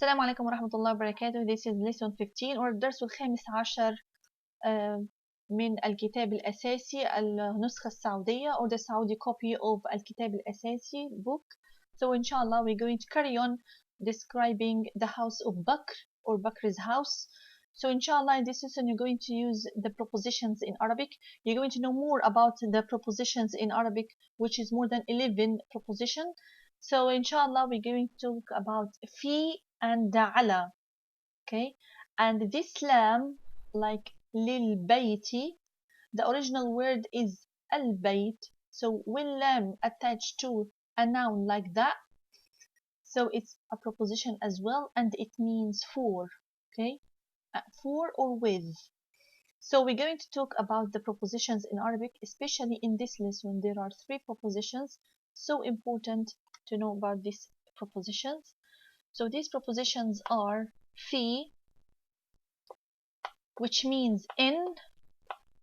السلام عليكم ورحمة الله وبركاته. This is lesson 15 or الدرس الخامس عشر من الكتاب الأساسي النسخة السعودية or the Saudi copy of الكتاب الأساسي book. So inshallah we're going to carry on describing the house of Bakr or Bakr's house. So inshallah in this lesson you're going to use the prepositions in Arabic. You're going to know more about the prepositions in Arabic, which is more than 11 prepositions. So inshallah we're going to talk about fi and ala, okay? And this lam, like lil bayti, the original word is al bayt. So when lam attached to a noun like that, so it's a preposition as well, and it means for, okay? For or with. So we're going to talk about the prepositions in Arabic, especially in this lesson. There are 3 prepositions, so important to know about these prepositions. So these prepositions are fi, which means in,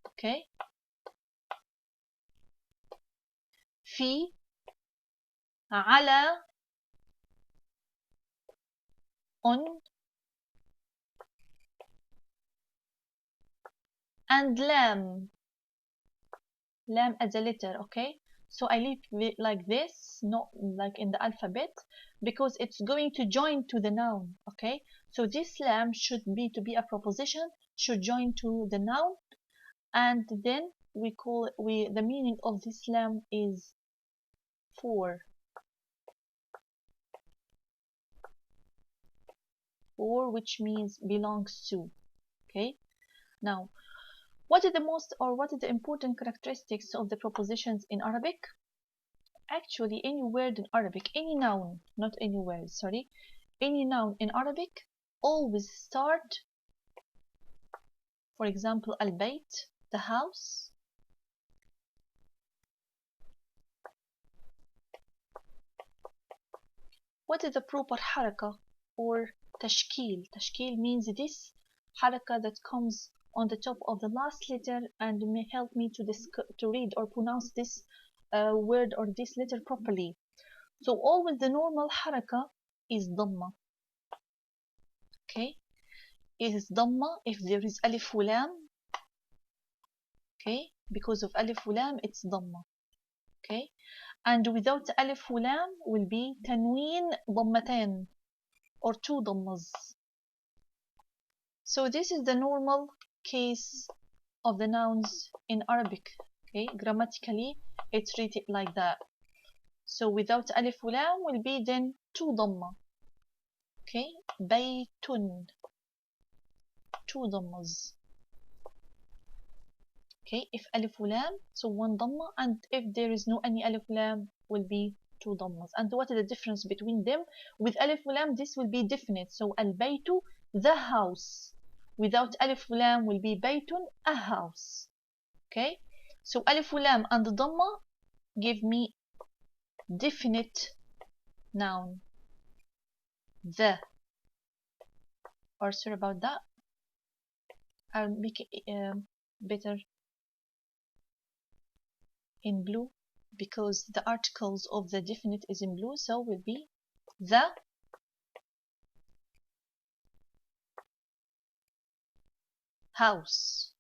okay? Fi, ala, on, and lam. Lam as a letter, okay? So I leave it like this, not like in the alphabet, because it's going to join to the noun, okay? So this lam should be to be a preposition, should join to the noun, and then the meaning of this lam is for, which means belongs to, okay? Now, what are the important characteristics of the prepositions in Arabic? Actually, any word in Arabic, any noun, not any word, sorry, any noun in Arabic always start, for example, al-bayt, the house. What is the proper haraka or tashkil? Tashkil means this haraka that comes on the top of the last letter and may help me to read or pronounce this word or this letter properly. So always the normal haraka is dhamma. Okay, it is dhamma if there is alif lam. Okay, because of alif lam it's dhamma. Okay, and without alif lam will be tanween dhammatan or 2 dhammas. So this is the normal case of the nouns in Arabic. Okay, grammatically it's treated like that. So without alif lam will be then 2 dhamma. Okay, baytun, 2 dhammas. Okay, if alif lam, so 1 dhamma, and if there is no any alif lam will be 2 dhammas. And what is the difference between them? With alif lam this will be definite, so al baytu, the house. Without alif lam will be baytun, a house. Okay, so alif lam and dhamma give me definite noun, the. Or sorry about that, I'll make it better in blue because the articles of the definite is in blue, so will be the house.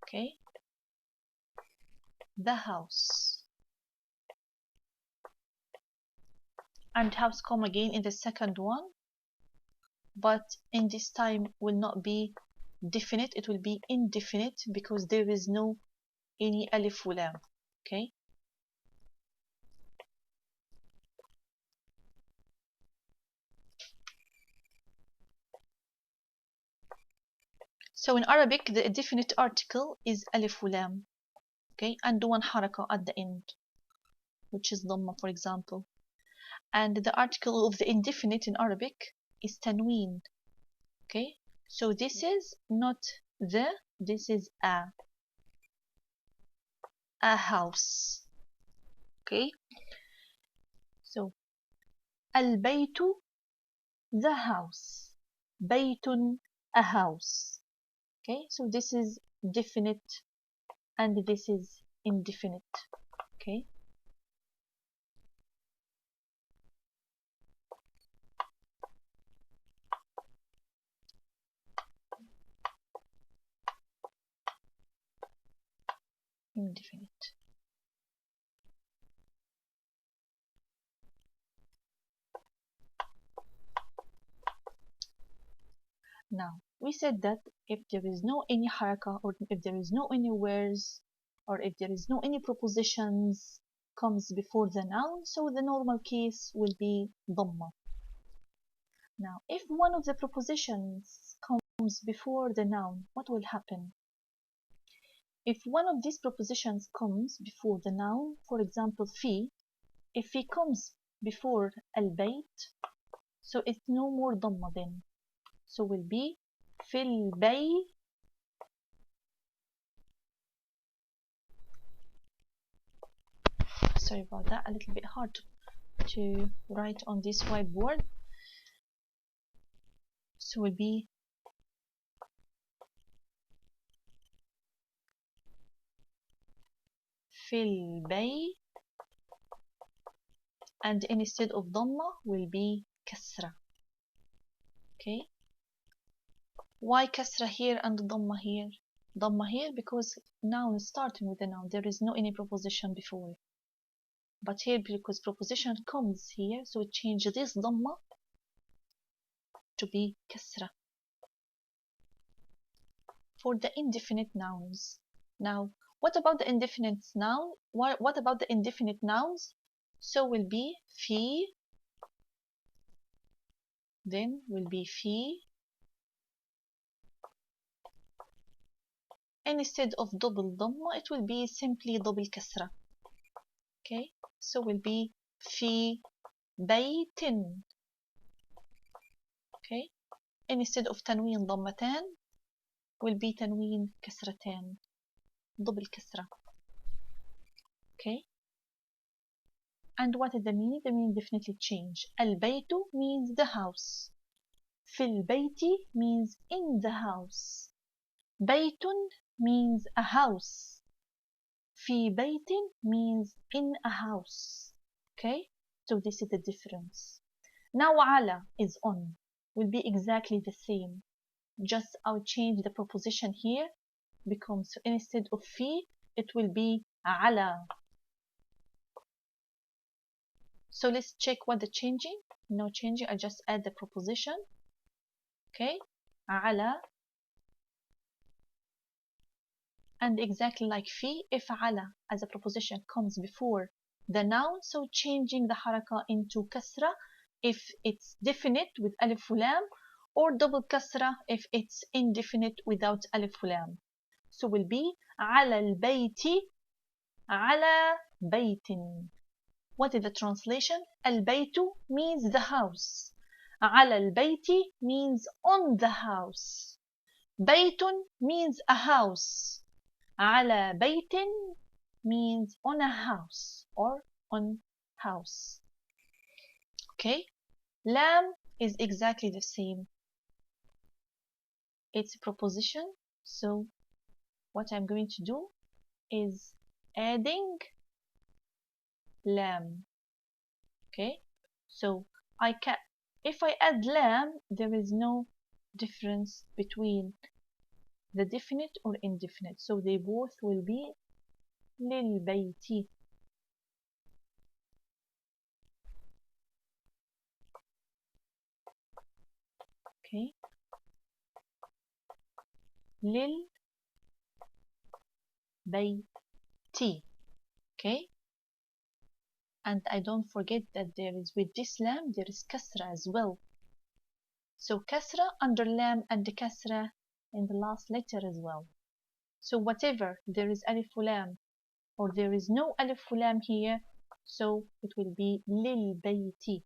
Okay, the house. And house come again in the second one, but in this time will not be definite, it will be indefinite because there is no any alif lam. Okay, so in Arabic the definite article is alif lam, okay, and one haraka at the end, which is dhamma, for example. And the article of the indefinite in Arabic is tanween. Okay, so this is not the, this is a house. Okay, so al-baytu, the house, baytun, a house. Okay, so this is definite and this is indefinite. Okay, indefinite. Now, we said that if there is no any haraka, or if there is no any words, or if there is no any prepositions comes before the noun, so the normal case will be dhamma. Now, if one of the prepositions comes before the noun, what will happen? If one of these prepositions comes before the noun, for example, fi, if he comes before al-bayt, so it's no more dhamma then. So will be fil bay. Sorry about that, a little bit hard to write on this whiteboard. So will be fil bay, and instead of dhamma will be kasra. Okay, why kasra here and dhamma here? Dhamma here because noun is starting with the noun, there is no any preposition before it. But here because preposition comes here, so it changes this dhamma to be kasra. For the indefinite nouns. Now, what about the indefinite noun? What about the indefinite nouns? So will be fi, then will be fi. Instead of double dhamma, it will be simply double kasra. Okay, so will be fi baytin. Okay, instead of tanween dhammatan, will be tanween kasratan, double kasra. Okay, and what is the meaning? The meaning definitely change. Al-baytu means the house. Fil bayti means in the house. Baytun means a house. Fi baytin means in a house. Okay, so this is the difference. Now ala is on, will be exactly the same. Just I'll change the preposition here, becomes instead of fi, it will be ala. So let's check what the changing. No changing, I just add the preposition. Okay, ala. And exactly like fi, if ala as a preposition comes before the noun, so changing the haraka into kasra if it's definite with alif lam, or double kasra if it's indefinite without alif lam. So will be ala al-bayti, ala baytin. What is the translation? Al-baytu means the house. Ala al-bayti means on the house. Baytun means a house. على بيت means on a house or on house. Okay, lam is exactly the same. It's a preposition, so what I'm going to do is adding lam. Okay, so if I add lam, there is no difference between the definite or indefinite, so they both will be للبيت. Okay, للبيت. Okay, and I don't forget that there is with this lam there is kasra as well. So kasra under lam and the kasra in the last letter as well. So whatever there is alif lam or there is no alif lam here, so it will be lil bayti,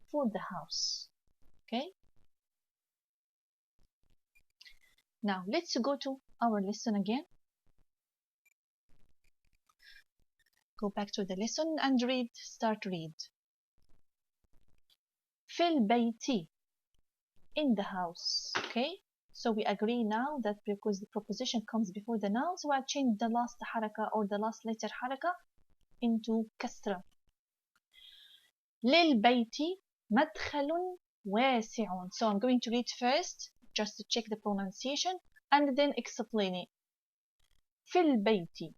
for the house. Okay, now let's go to our lesson again. Go back to the lesson and read. Start read. Fil bayti, in the house. Okay, so we agree now that because the preposition comes before the noun, so I'll change the last haraka or the last letter haraka into kasra. للبيت مدخل واسع. So I'm going to read first just to check the pronunciation and then explain it. في البيت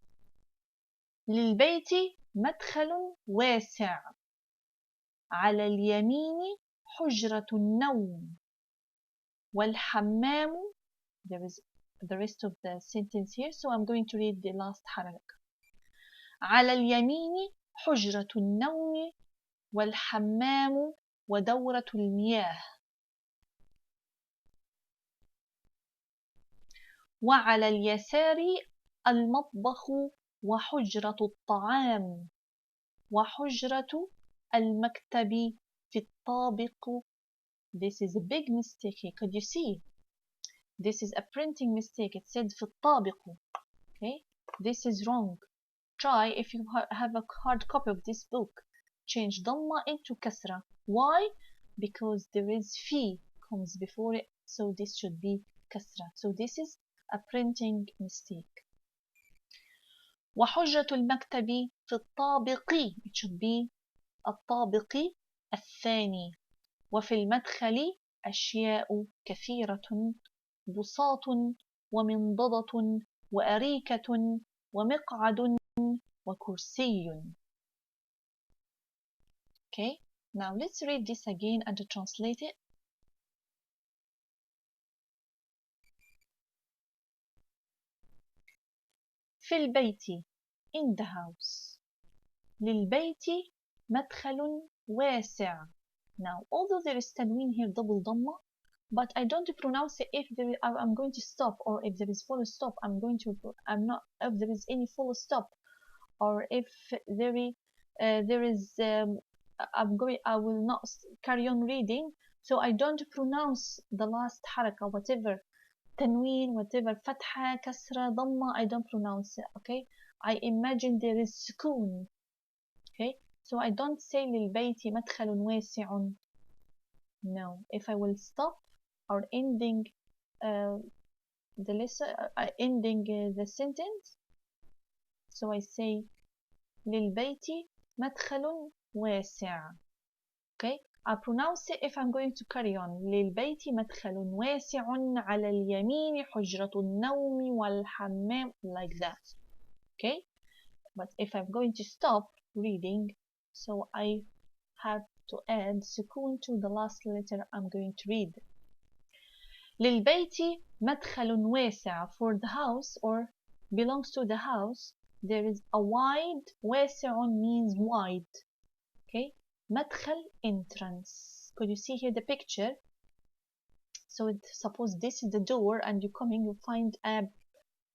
للبيت مدخل واسع. على اليمين حجرة النوم والحمام. There is the rest of the sentence here, so I'm going to read the last حركة. على اليمين حجرة النوم والحمام ودورة المياه. وعلى اليسار المطبخ وحجرة الطعام وحجرة المكتب في الطابق. This is a big mistake here. Could you see? This is a printing mistake. It said في الطابق. Okay, this is wrong. Try if you have a hard copy of this book. Change ضمة into كسرة. Why? Because there is في comes before it, so this should be كسرة. So this is a printing mistake. وحجرة المكتب في الطابق. It should be الطابق الثاني. وفي المدخل أشياء كثيرة. بساط ومنضدة وأريكة ومقعد وكرسي. Okay, now let's read this again and translate it. في البيت in the house. للبيت مدخل واسع. Now, although there is tanween here, double dhamma, but I don't pronounce it if there is, I'm going to stop, or if there is full stop, I'm not, if there is any full stop, or if there is, I will not carry on reading, so I don't pronounce the last haraka, whatever, tanween, whatever, fatha, kasra, dhamma, I don't pronounce it, okay? I imagine there is sukoon, okay? So I don't say للبيت مدخل واسع. No, if I will stop or ending the lesson, ending the sentence, so I say للبيت مدخل واسع. Okay, I pronounce it if I'm going to carry on. للبيت مدخل واسع على اليمين حجرة النوم والحمام, like that. Okay, but if I'm going to stop reading, so I have to add sukoon to the last letter I'm going to read. للبيت مدخل واسع. For the house or belongs to the house, there is a wide. واسع means wide. Okay, مدخل entrance. Could you see here the picture? So suppose this is the door and you come in, you find a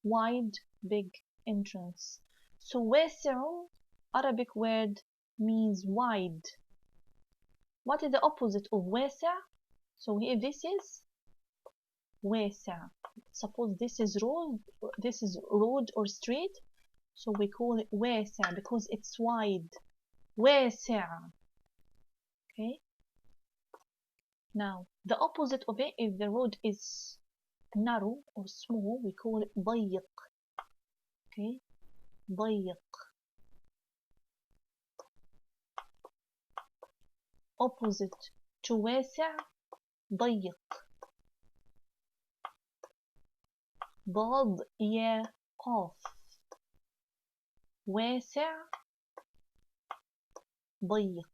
wide big entrance. So واسع, Arabic word, means wide. What is the opposite of واسع? So here this is واسع. Suppose this is road or street, so we call it واسع because it's wide. واسع. Okay, now the opposite of it, if the road is narrow or small, we call it ضيق. Okay, ضيق. Opposite to واسع, ضيق. ضاد يا قاف. واسع ضيق.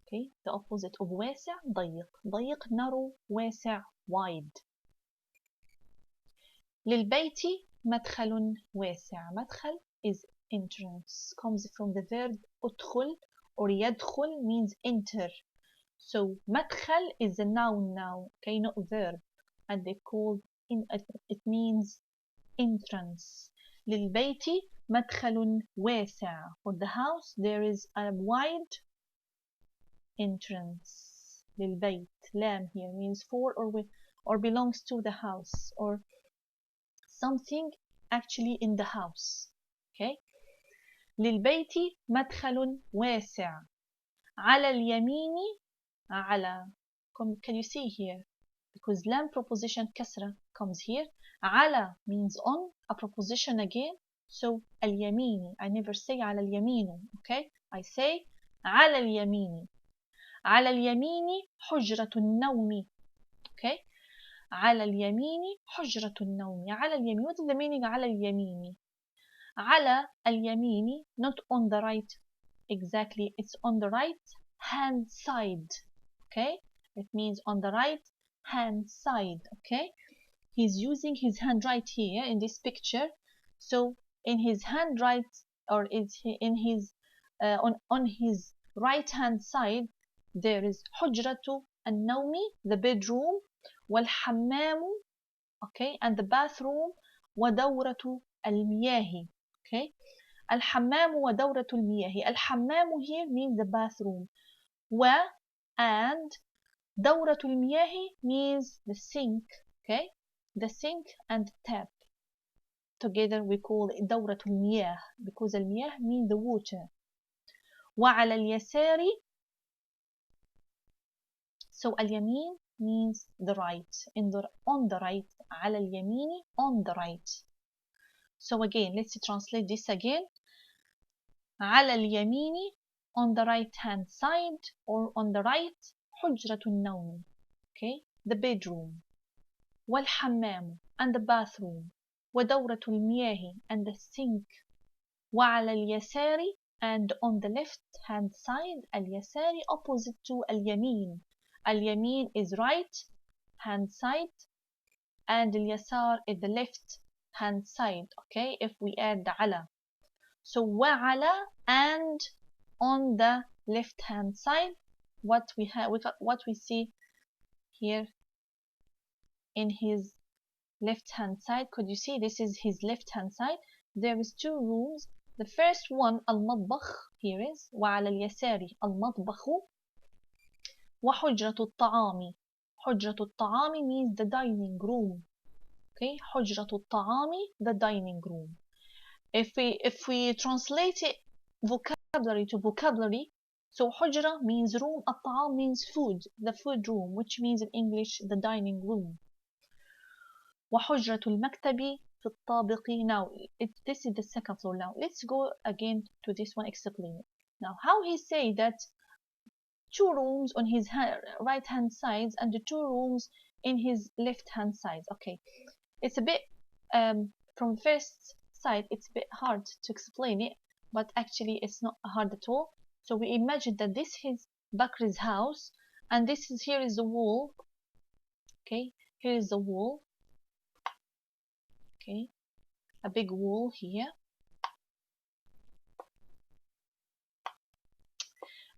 Okay, the opposite of واسع, ضيق. ضيق, narrow. واسع, wide. للبيت مدخل واسع. مدخل is entrance, comes from the verb أدخل or يدخل, means enter. So مدخل is a noun now, okay, not a verb, and they call it means entrance. للبيت مدخل واسع. For the house there is a wide entrance. للبيت, لام here means for or belongs to the house or something actually in the house. Okay, للبيت مدخل واسع. على اليمين. على, can you see here? Because lam preposition كسرة comes here. على means on, a preposition again. So اليمين, I never say على اليمين. Okay, I say على اليمين. على اليمين حجرة النوم. Okay, على اليمين حجرة النوم. على اليمين, what is the meaning على اليمين? على اليمين, not on the right exactly, it's on the right hand side. Okay, it means on the right hand side. Okay, he's using his hand right here in this picture. So in his hand right, or in his on his right hand side, there is حجرة النوم, the bedroom, والحمام, okay, and the bathroom, ودورة المياه. Okay, الحمام ودورة المياه. الحمام here means the bathroom, و and دورة المياه means the sink. Okay, the sink and the tap together we call it دورة المياه, because المياه means the water. وعلى اليسار, so اليمين means the right, on the right. على اليمين, on the right. So again, let's translate this again. على اليمين, on the right hand side or on the right, حجرة النوم, okay, the bedroom, والحمام and the bathroom, ودورة المياه and the sink, وعلى اليسار and on the left hand side. اليسار opposite to اليمين. اليمين is right hand side and اليسار is the left hand side. Okay, if we add على, so وعلى and on the left hand side, what we have, what we see here in his left hand side. Could you see this is his left hand side? There is two rooms. The first one المطبخ, here is وعلى اليسار المطبخ, وحجرة الطعام. حجرة الطعام means the dining room. Okay, حجرة الطعام, the dining room. If we translate it vocabulary to vocabulary, so حجرة means room, الطعام means food, the food room, which means in English the dining room. وحجرة المكتب في الطابق. Now this is the second floor. Now let's go again to this one, explain it. Now how he say that two rooms on his right hand side and the two rooms in his left hand side. Okay, it's a bit from first side it's a bit hard to explain it, but actually it's not hard at all. So we imagine that this is Bakr's house and this is, here is the wall. Okay, here is the wall. Okay, a big wall here,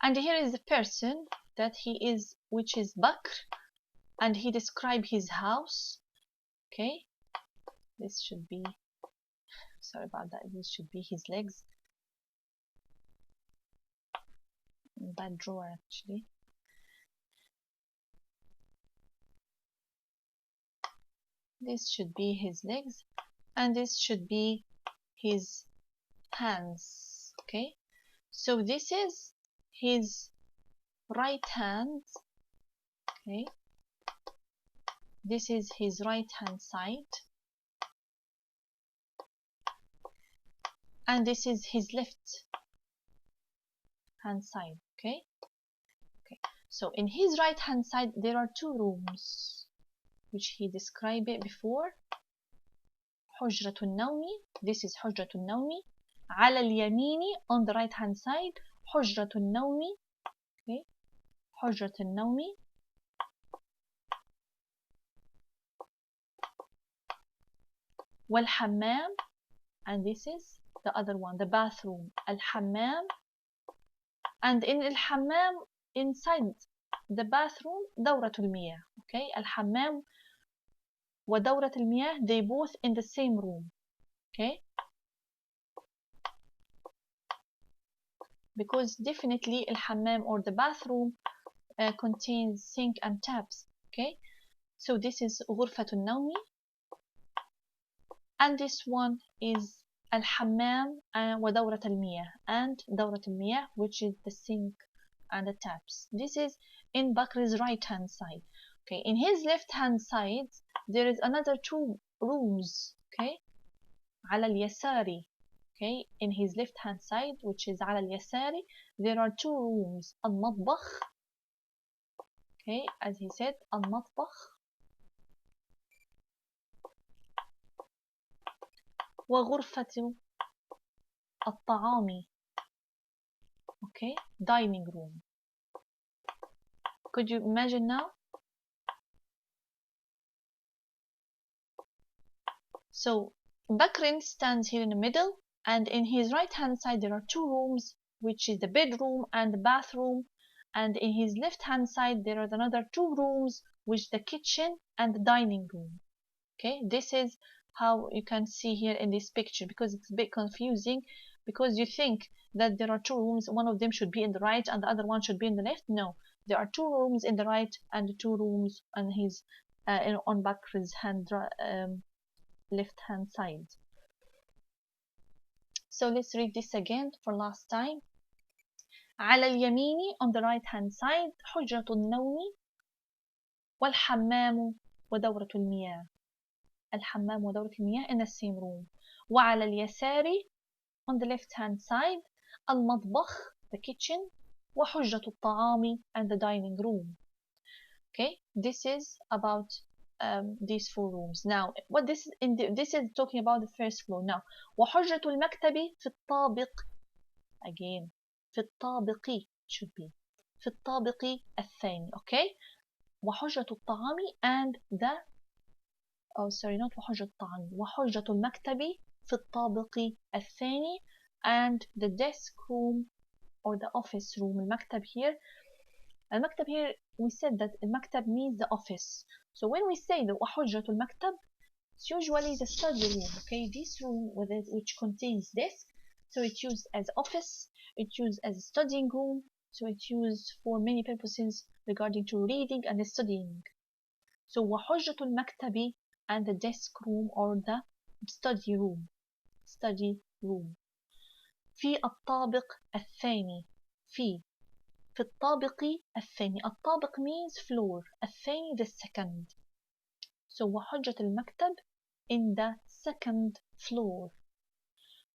and here is the person that he is, which is Bakr, and he described his house. Okay, this should be, sorry about that, this should be his legs, bad drawer actually. This should be his legs and this should be his hands. Okay, so this is his right hand. Okay, this is his right hand side and this is his left hand side. Okay, so in his right hand side there are two rooms which he described it before. حجرة النوم, this is حجرة النوم. على اليمين, on the right hand side, حجرة النوم. Okay, حجرة النوم. والحمام, and this is the other one, the bathroom, الحمام. And in الحمام, inside the bathroom, دورة المياه. Okay, الحمام ودورة المياه, they both in the same room. Okay, because definitely الحمام or the bathroom contains sink and taps. Okay, so this is غرفة النوم and this one is الحمام ودورة المياه and دورة المياه, which is the sink and the taps. This is in Bakr's right hand side. Okay, in his left hand side there is another two rooms. Okay, على اليسار. Okay, in his left hand side, which is على اليسار, there are two rooms, المطبخ. Okay, as he said, المطبخ, وغرفة الطعام. Okay, dining room. Could you imagine now? So Bakrin stands here in the middle, and in his right hand side there are two rooms, which is the bedroom and the bathroom, and in his left hand side there are another two rooms, which is the kitchen and the dining room. Okay, this is how you can see here in this picture, because it's a bit confusing, because you think that there are two rooms, one of them should be in the right and the other one should be in the left. No, there are two rooms in the right and two rooms on his on Bakrin's left hand side. So let's read this again for last time. على اليمين, on the right hand side, حجرة النوم والحمام ودورة المياه. الحمام ودورة المياه in the same room. وعلى اليسار, on the left hand side, المطبخ, the kitchen, وحجرة الطعام, and the dining room. Okay, this is about these four rooms. Now, what this is talking about the first floor. Now, وحجرة المكتب في الطابق. Again, في الطابق should be في الطابق الثاني. Okay, وحجرة الطعام and the sorry, not وحجرة الطعام, وحجرة المكتب في الطابق الثاني, and the desk room or the office room. المكتب here, المكتب here, we said that المكتب means the office. So when we say the وحجرة المكتب, it's usually the study room. Okay, this room with it, which contains desk, so it's used as office, it's used as a studying room, so it's used for many purposes regarding to reading and studying. So وحجرة المكتب and the desk room or the study room. في الطابق الثاني. في الطابق الثاني. الطابق means floor. الثاني the second. So وحجرة المكتب in the second floor.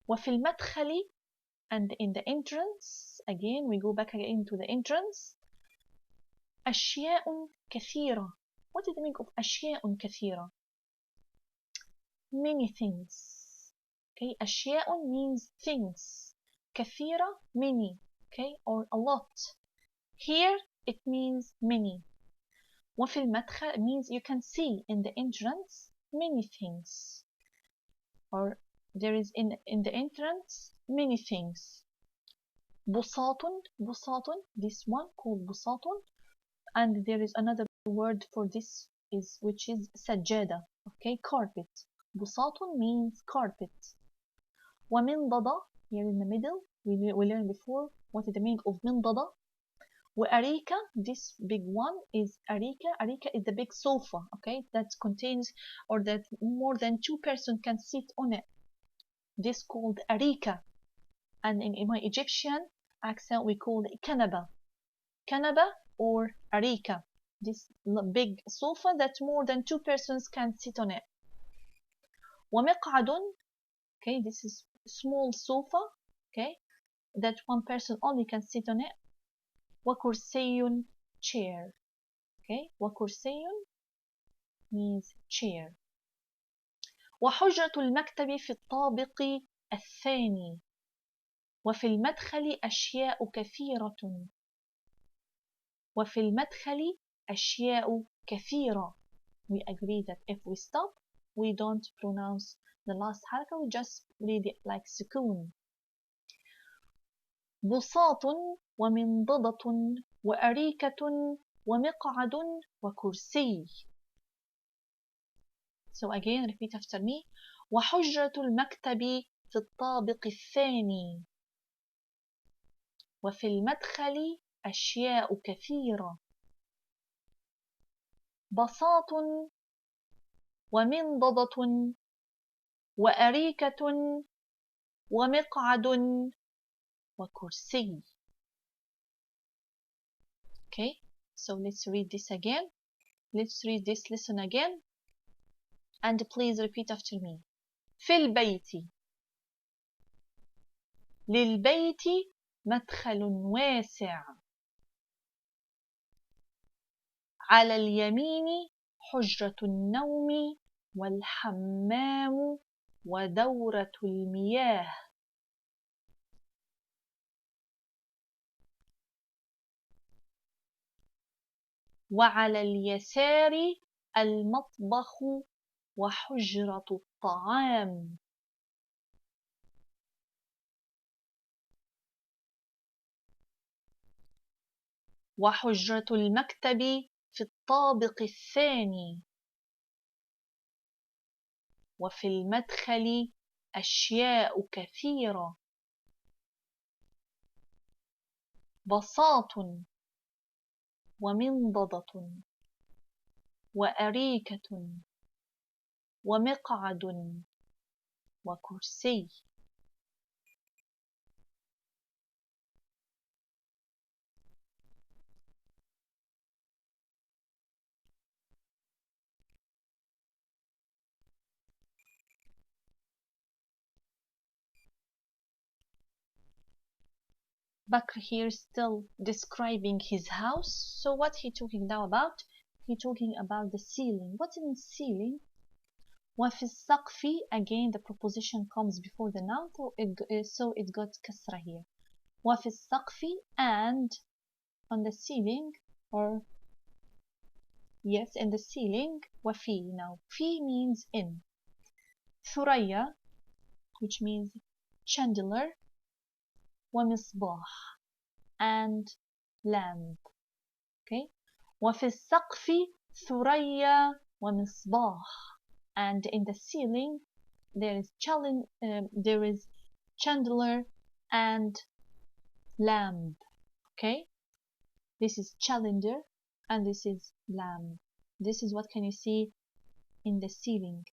وفي المدخل and in the entrance. Again, we go back again to the entrance. أشياء كثيرة. What is the meaning of أشياء كثيرة? Many things. Okay, أشياء means things. كثيرة, many. Okay, or a lot. Here it means many. وفي المدخل means you can see in the entrance many things. Or there is in the entrance many things. بساط, this one called بساط, and there is another word for this which is سجادة. Okay, carpet. بساط means carpet. ومنضدة, here in the middle, we learned before what is the meaning of منضدة. وأريكة, this big one is أريكة. أريكة is the big sofa, okay, that contains or that more than two persons can sit on it. This called أريكة. And in my Egyptian accent we call it كنبة. كنبة or أريكة. This big sofa that more than two persons can sit on it. ومقعد, okay, this is small sofa, okay, that one person only can sit on it. وكرسي, chair. Okay, وكرسي means chair. وحجرة المكتب في الطابق الثاني. وفي المدخل أشياء كثيرة. وفي المدخل أشياء كثيرة. We agree that if we stop, we don't pronounce the last حركة, we just read it like سكون. بساط ومنضدة وأريكة ومقعد وكرسي. So again, repeat after me. وحجرة المكتب في الطابق الثاني. وفي المدخل أشياء كثيرة. بساط ومنضدة وأريكة ومقعد وكرسي. Okay, so let's read this again. Let's read this lesson again. And please repeat after me. في البيت. للبيت مدخل واسع. على اليمين حجرة النوم والحمام ودورة المياه. وعلى اليسار المطبخ وحجرة الطعام. وحجرة المكتب في الطابق الثاني. وفي المدخل أشياء كثيرة. بساط ومنضدة وأريكة ومقعد وكرسي. Bakr here still describing his house. So what he talking now about? He talking about the ceiling. What's in the ceiling? وفي السقف, again the preposition comes before the noun, so it got كسرة here. وفي السقف, and on the ceiling, or yes, in the ceiling. وفي, now في means in. ثريا, which means chandelier. ومصباح, and lamp. Okay. وفي السقف ثريا ومصباح, and in the ceiling there is chandelier and lamp. Okay, this is chandelier and this is lamp. This is what can you see in the ceiling.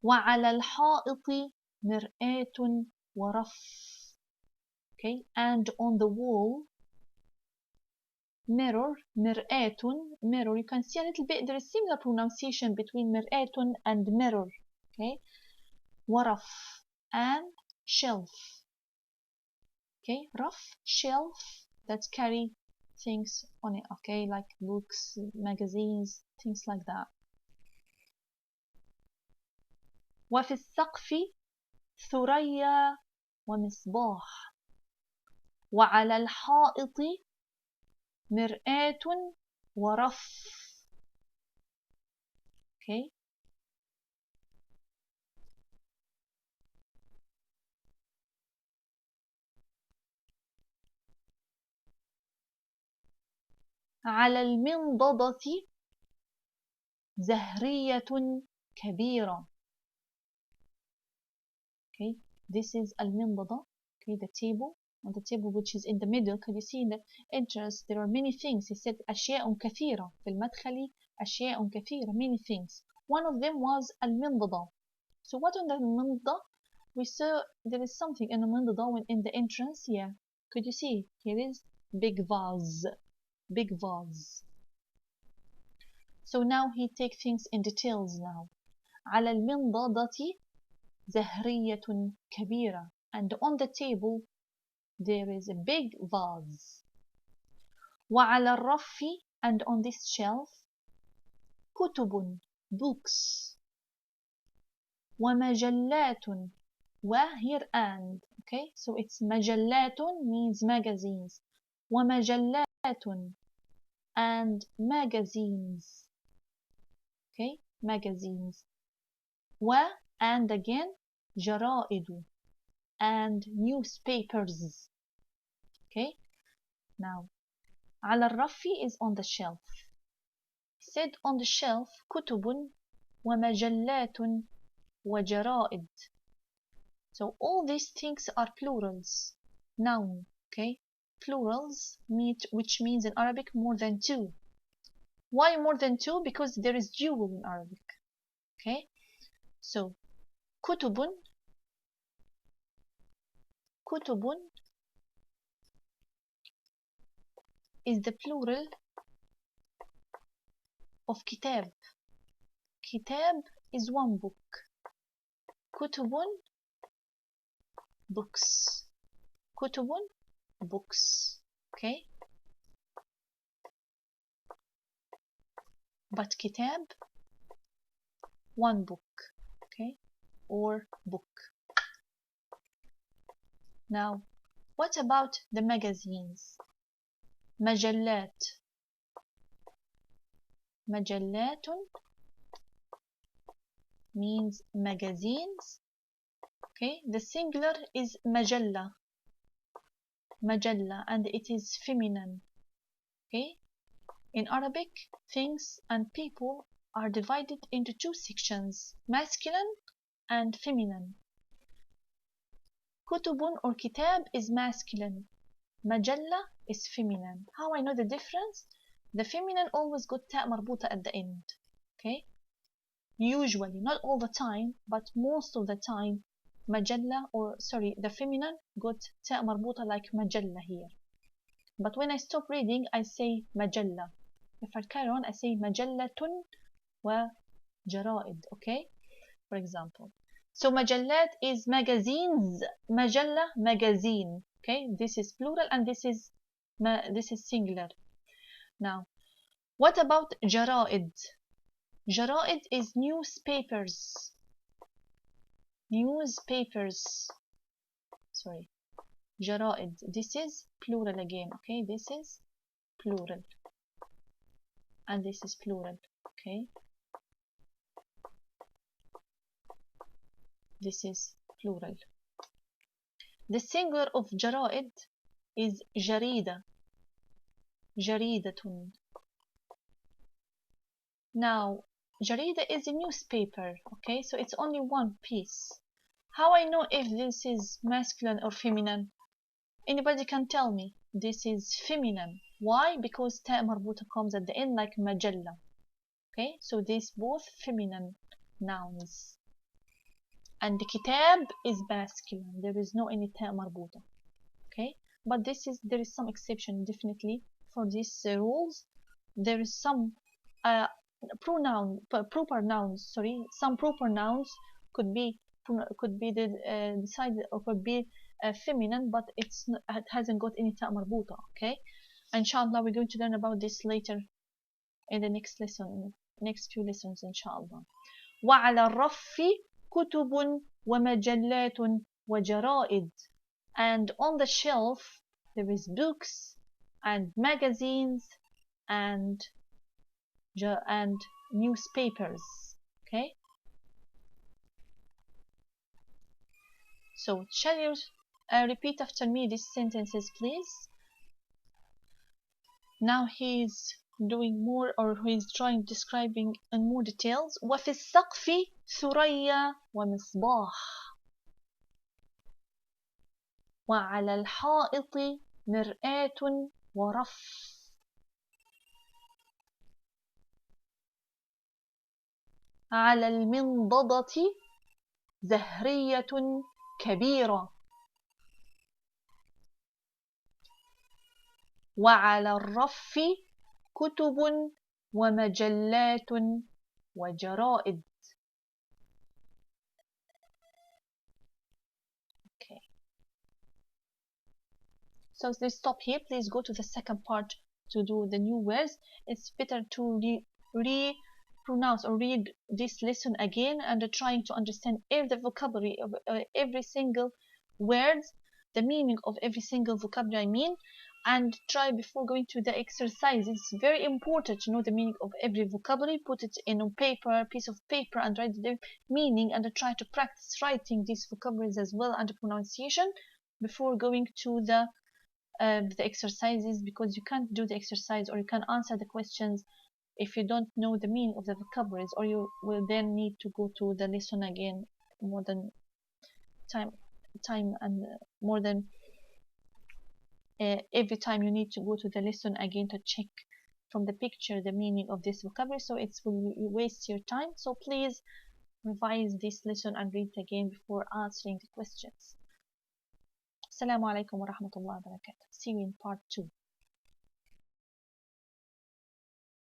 وعلى الحائط مرآة ورف. Okay, and on the wall mirror, مرآة, mirror. You can see a little bit, there is similar pronunciation between مرآة and mirror. Okay, ورف, and shelf. Okay, rough, shelf that carry things on it. Okay, like books, magazines, things like that. وفي السقف ثريا ومصباح. وعلى الحائط مرآة ورف. Okay. على المنضدة زهرية كبيرة. Okay, this is المنضدة. Okay, the table. On the table which is in the middle, can you see in the entrance there are many things. He said أشياء كثيرة. في المدخل أشياء كثيرة, many things. One of them was المنضدة. So what on the المنضدة? We saw there is something in the المنضدة when in the entrance. Yeah, could you see? Here is big vase. Big vase. So now he take things in details now. على المنضدة زهرية كبيرة, and on the table there is a big vase. وعلى الرف, and on this shelf كتب, books. ومجلات, here and. Okay, so it's مجلات means magazines. ومجلات, and magazines. Okay, magazines. and again جرائد, and newspapers. Okay, now على الرف is on the shelf. He said on the shelf كتب ومجلات وجرائد. So all these things are plurals, noun. Okay, plurals which means in Arabic more than two. Why more than two? Because there is dual in Arabic. Okay, so كتب is the plural of kitab. Kitab is one book. كتب, books. كتب, books. Okay, but kitab, one book. Okay, or book. Now what about the magazines? مجلات. مجلات means magazines. Okay, the singular is مجلة, مجلة, and it is feminine. Okay, in Arabic, things and people are divided into two sections, masculine and feminine. كتب or kitab is masculine, مجلة is feminine. How I know the difference? The feminine always got تاء مربوطة at the end. Okay, usually, not all the time, but most of the time, مجلة, or sorry, the feminine got تاء مربوطة like مجلة here. But when I stop reading, I say مجلة. If I carry on, I say مجلة وجرائد. Okay, for example. So مجلات is magazines, مجلة magazine. Okay, this is plural and this is singular. Now, what about جرائد? جرائد is newspapers. Newspapers. Sorry. جرائد. This is plural again. Okay, this is plural. And this is plural. Okay. This is plural. The singular of جرائد is جريدة. جريدة. Now, jarida is a newspaper, okay? So it's only one piece. How I know if this is masculine or feminine? Anybody can tell me. This is feminine. Why? Because ta marbuta comes at the end like majalla. Okay? So these both feminine nouns. And the kitab is masculine. There is no any ta marbuta. Okay? But there is some exception definitely for these rules. There is some proper nouns. Sorry, some proper nouns could be decided or could be feminine, but it hasn't got any ta marbuta. Okay, inshallah we're going to learn about this later in the next lesson, next few lessons, inshallah. وعلى الرف كتب ومجلات وجرائد. And on the shelf there is books and magazines and newspapers. Okay, so shall you repeat after me these sentences, please? Now he's doing more, or he's trying describing in more details. وفي السقف ثريا ومصباح وعلى الحائط مرآة ورف على المنضدة زهرية كبيرة وعلى الرف كتب ومجلات وجرائد. Okay. So let's stop here. Please go to the second part to do the new words. It's better to pronounce or read this lesson again and trying to understand every vocabulary of every single word, the meaning of every single vocabulary, I mean, and try before going to the exercise. It's very important to know the meaning of every vocabulary. Put it in a piece of paper and write the meaning, and try to practice writing these vocabularies as well and the pronunciation before going to the exercises, because you can't do the exercise or you can't answer the questions if you don't know the meaning of the vocabularies, or you will then need to go to the lesson again more than time and more than every time you need to go to the lesson again to check from the picture the meaning of this vocabulary, so it will waste your time. So please revise this lesson and read it again before answering the questions. Assalamu alaikum wa rahmatullahi wa barakatuh. See you in part 2.